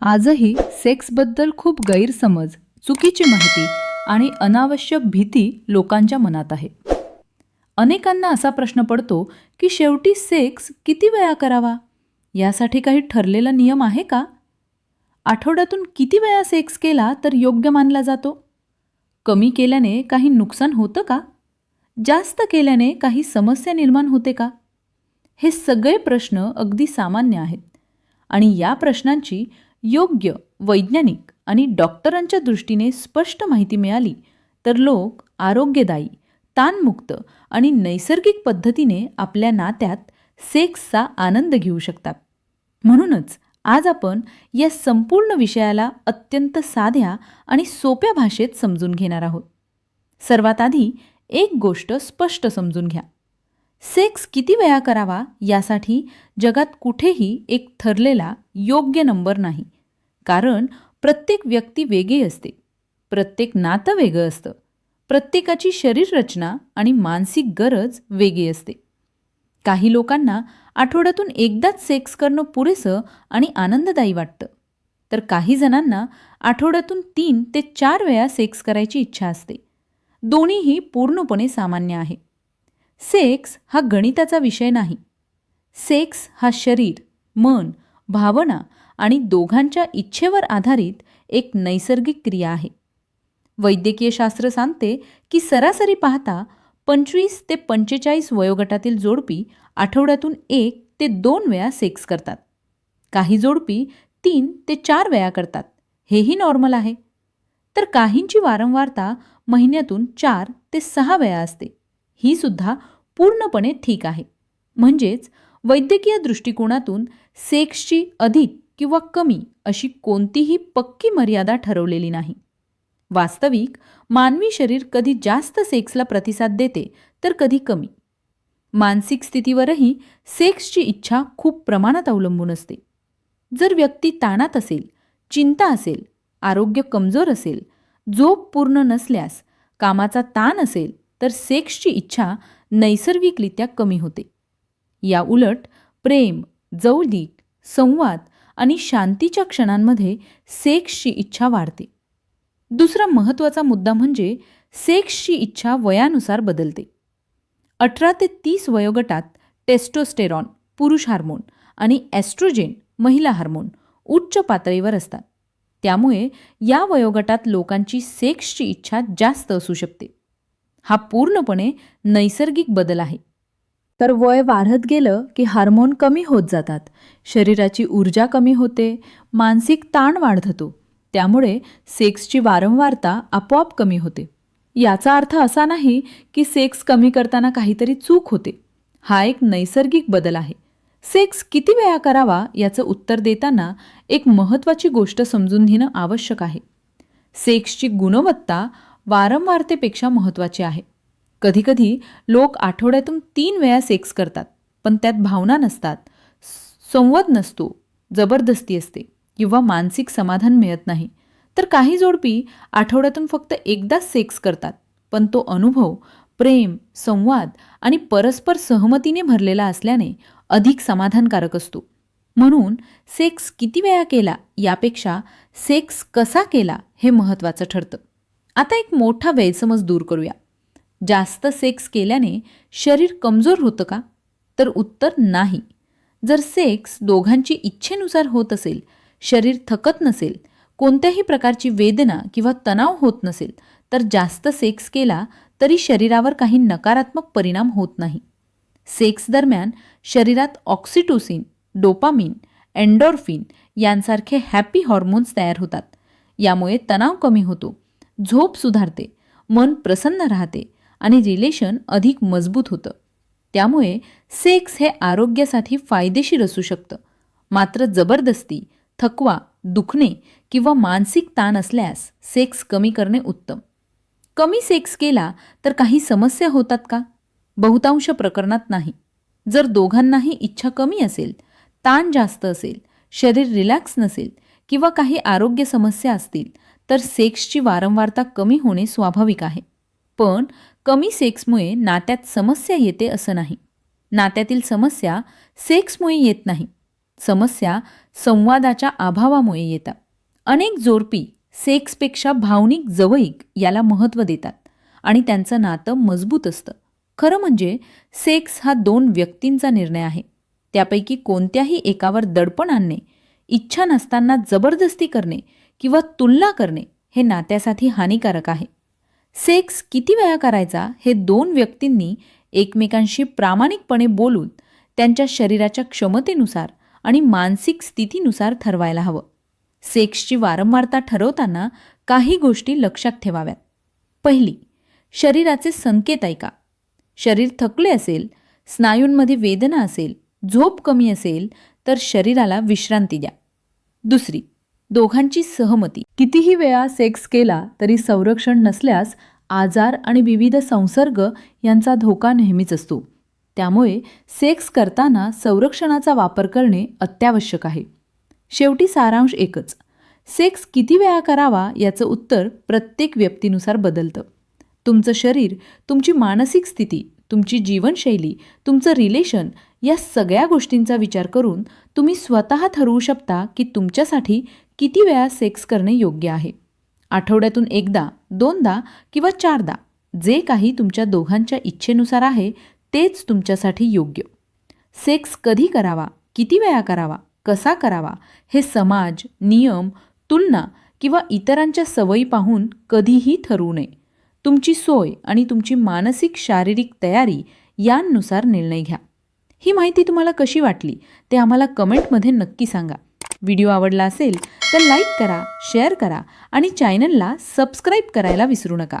आजही सेक्सबद्दल खूप गैरसमज, चुकीची माहिती आणि अनावश्यक भीती लोकांच्या मनात आहे. अनेकांना असा प्रश्न पडतो की शेवटी सेक्स किती वेळा करावा? यासाठी काही ठरलेला नियम आहे का? आठवड्यातून किती वेळा सेक्स केला तर योग्य मानला जातो? कमी केल्याने काही नुकसान होतं का? जास्त केल्याने काही समस्या निर्माण होते का? हे सगळे प्रश्न अगदी सामान्य आहेत आणि या प्रश्नांची योग्य वैज्ञानिक आणि डॉक्टरांच्या दृष्टीने स्पष्ट माहिती मिळाली तर लोक आरोग्यदायी, ताणमुक्त आणि नैसर्गिक पद्धतीने आपल्या नात्यात सेक्सचा आनंद घेऊ शकतात. म्हणूनच आज आपण या संपूर्ण विषयाला अत्यंत साध्या आणि सोप्या भाषेत समजून घेणार आहोत. सर्वात आधी एक गोष्ट स्पष्ट समजून घ्या. सेक्स किती वेळा करावा यासाठी जगात कुठेही एक ठरलेला योग्य नंबर नाही. कारण प्रत्येक व्यक्ती वेगळी असते, प्रत्येक नातं वेगळं असतं, प्रत्येकाची शरीर रचना आणि मानसिक गरज वेगळी असते. काही लोकांना आठवड्यातून एकदाच सेक्स करणं पुरेसं आणि आनंददायी वाटतं, तर काही जणांना आठवड्यातून 3 ते 4 वेळा सेक्स करायची इच्छा असते. दोन्हीही पूर्णपणे सामान्य आहे. सेक्स हा गणिताचा विषय नाही. सेक्स हा शरीर, मन, भावना आणि दोघांच्या इच्छेवर आधारित एक नैसर्गिक क्रिया आहे. वैद्यकीय शास्त्र सांगते की सरासरी पाहता 25 ते 45 वयोगटातील जोडपी आठवड्यातून 1 ते 2 वेळा सेक्स करतात. काही जोडपी 3 ते 4 वेळा करतात. हेही नॉर्मल आहे. तर काहींची वारंवारता महिन्यातून 4 ते 6 वेळा असते. ही सुद्धा पूर्णपणे ठीक आहे. म्हणजेच वैद्यकीय दृष्टिकोनातून सेक्सची अधिक किंवा कमी अशी कोणतीही पक्की मर्यादा ठरवलेली नाही. वास्तविक मानवी शरीर कधी जास्त सेक्सला प्रतिसाद देते तर कधी कमी. मानसिक स्थितीवरही सेक्सची इच्छा खूप प्रमाणात अवलंबून असते. जर व्यक्ती ताणात असेल, चिंता असेल, आरोग्य कमजोर असेल, झोप पूर्ण नसल्यास, कामाचा ताण असेल तर सेक्सची इच्छा नैसर्गिकरित्या कमी होते. या उलट प्रेम, जवळीक, संवाद आणि शांतीच्या क्षणांमध्ये सेक्सची इच्छा वाढते. दुसरा महत्त्वाचा मुद्दा म्हणजे सेक्सची इच्छा वयानुसार बदलते. 18 ते 30 वयोगटात टेस्टोस्टेरॉन पुरुष हार्मोन आणि एस्ट्रोजेन महिला हार्मोन उच्च पातळीवर असतात. त्यामुळे या वयोगटात लोकांची सेक्सची इच्छा जास्त असू शकते. हा पूर्णपणे नैसर्गिक बदल आहे. तर वय वाढत गेलं की हार्मोन कमी होत जातात, शरीराची ऊर्जा कमी होते, मानसिक ताण वाढतो. त्यामुळे सेक्सची वारंवारता आपोआप कमी होते. याचा अर्थ असा नाही की सेक्स कमी करताना काहीतरी चूक होते. हा एक नैसर्गिक बदल आहे. सेक्स किती वेळा करावा याचं उत्तर देताना एक महत्त्वाची गोष्ट समजून घेणं आवश्यक आहे. सेक्सची गुणवत्ता वारंवारतेपेक्षा महत्त्वाची आहे. कधीकधी लोक आठवड्यातून 3 वेळा सेक्स करतात, पण त्यात भावना नसतात, संवाद नसतो, जबरदस्ती असते किंवा मानसिक समाधान मिळत नाही. तर काही जोडपी आठवड्यातून फक्त एकदाच सेक्स करतात, पण तो अनुभव प्रेम, संवाद आणि परस्पर सहमतीने भरलेला असल्याने अधिक समाधानकारक असतो. म्हणून सेक्स किती वेळा केला यापेक्षा सेक्स कसा केला हे महत्त्वाचं ठरतं. आता एक मोठा गैरसमज दूर करूया. जास्त सेक्स केल्याने शरीर कमजोर होतं का? तर उत्तर नाही. जर सेक्स दोघांची इच्छेनुसार होत असेल, शरीर थकत नसेल, कोणत्याही प्रकारची वेदना किंवा तणाव होत नसेल, तर जास्त सेक्स केला तरी शरीरावर काही नकारात्मक परिणाम होत नाही. सेक्स दरम्यान शरीरात ऑक्सिटोसिन, डोपामिन, एंडोर्फिन यांसारखे हॅपी हॉर्मोन्स तयार होतात. यामुळे तणाव कमी होतो, झोप सुधारते, मन प्रसन्न राहते आणि रिलेशन अधिक मजबूत होतं. त्यामुळे सेक्स हे आरोग्यासाठी फायदेशीर असू शकतं. मात्र जबरदस्ती, थकवा, दुखणे किंवा मानसिक ताण असल्यास सेक्स कमी करणे उत्तम. कमी सेक्स केला तर काही समस्या होतात का? बहुतांश प्रकरणात नाही. जर दोघांनाही इच्छा कमी असेल, ताण जास्त असेल, शरीर रिलॅक्स नसेल किंवा काही आरोग्य समस्या असतील तर सेक्सची वारंवारता कमी होणे स्वाभाविक आहे. पण कमी सेक्समुळे नात्यात समस्या येते असं नाही. नात्यातील समस्या सेक्समुळे येत नाही. समस्या संवादाच्या अभावामुळे येतात. अनेक जोडपी सेक्सपेक्षा भावनिक जवळीक याला महत्त्व देतात आणि त्यांचं नातं मजबूत असतं. खरं म्हणजे सेक्स हा 2 व्यक्तींचा निर्णय आहे. त्यापैकी कोणत्याही एकावर दडपण आणणे, इच्छा नसताना जबरदस्ती करणे किंवा तुलना करणे हे नात्यासाठी हानिकारक आहे. सेक्स किती वेळा करायचा हे 2 व्यक्तींनी एकमेकांशी प्रामाणिकपणे बोलून त्यांच्या शरीराच्या क्षमतेनुसार आणि मानसिक स्थितीनुसार ठरवायला हवं. सेक्सची वारंवारता ठरवताना काही गोष्टी लक्षात ठेवाव्यात. पहिली, शरीराचे संकेत ऐका. शरीर थकले असेल, स्नायूंमध्ये वेदना असेल, झोप कमी असेल तर शरीराला विश्रांती द्या. दुसरी, दोघांची सहमती. कितीही वेळा सेक्स केला तरी संरक्षण नसल्यास आजार आणि विविध संसर्ग यांचा धोका नेहमीच असतो. त्यामुळे सेक्स करताना संरक्षणाचा वापर करणे अत्यावश्यक आहे. शेवटी सारांश एकच, सेक्स किती वेळा करावा याचं उत्तर प्रत्येक व्यक्तीनुसार बदलतं. तुमचं शरीर, तुमची मानसिक स्थिती, तुमची जीवनशैली, तुमचं रिलेशन या सगळ्या गोष्टींचा विचार करून तुम्ही स्वतः ठरवू शकता की तुमच्यासाठी किती वेळा सेक्स करणे योग्य आहे. आठवड्यातून 1दा, 2दा किंवा 4दा जे काही तुमच्या दोघांच्या इच्छेनुसार आहे तेच तुमच्यासाठी योग्य. सेक्स कधी करावा, किती वेळा करावा, कसा करावा हे समाज, नियम, तुलना किंवा इतरांच्या सवयी पाहून कधीही ठरवू नये. तुमची सोय आणि तुमची मानसिक शारीरिक तयारी यांनुसार निर्णय घ्या. ही माहिती तुम्हाला कशी वाटली ते आम्हाला कमेंटमध्ये नक्की सांगा. व्हिडिओ आवडला असेल तर लाईक करा, शेअर करा आणि चॅनलला सबस्क्राईब करायला विसरू नका.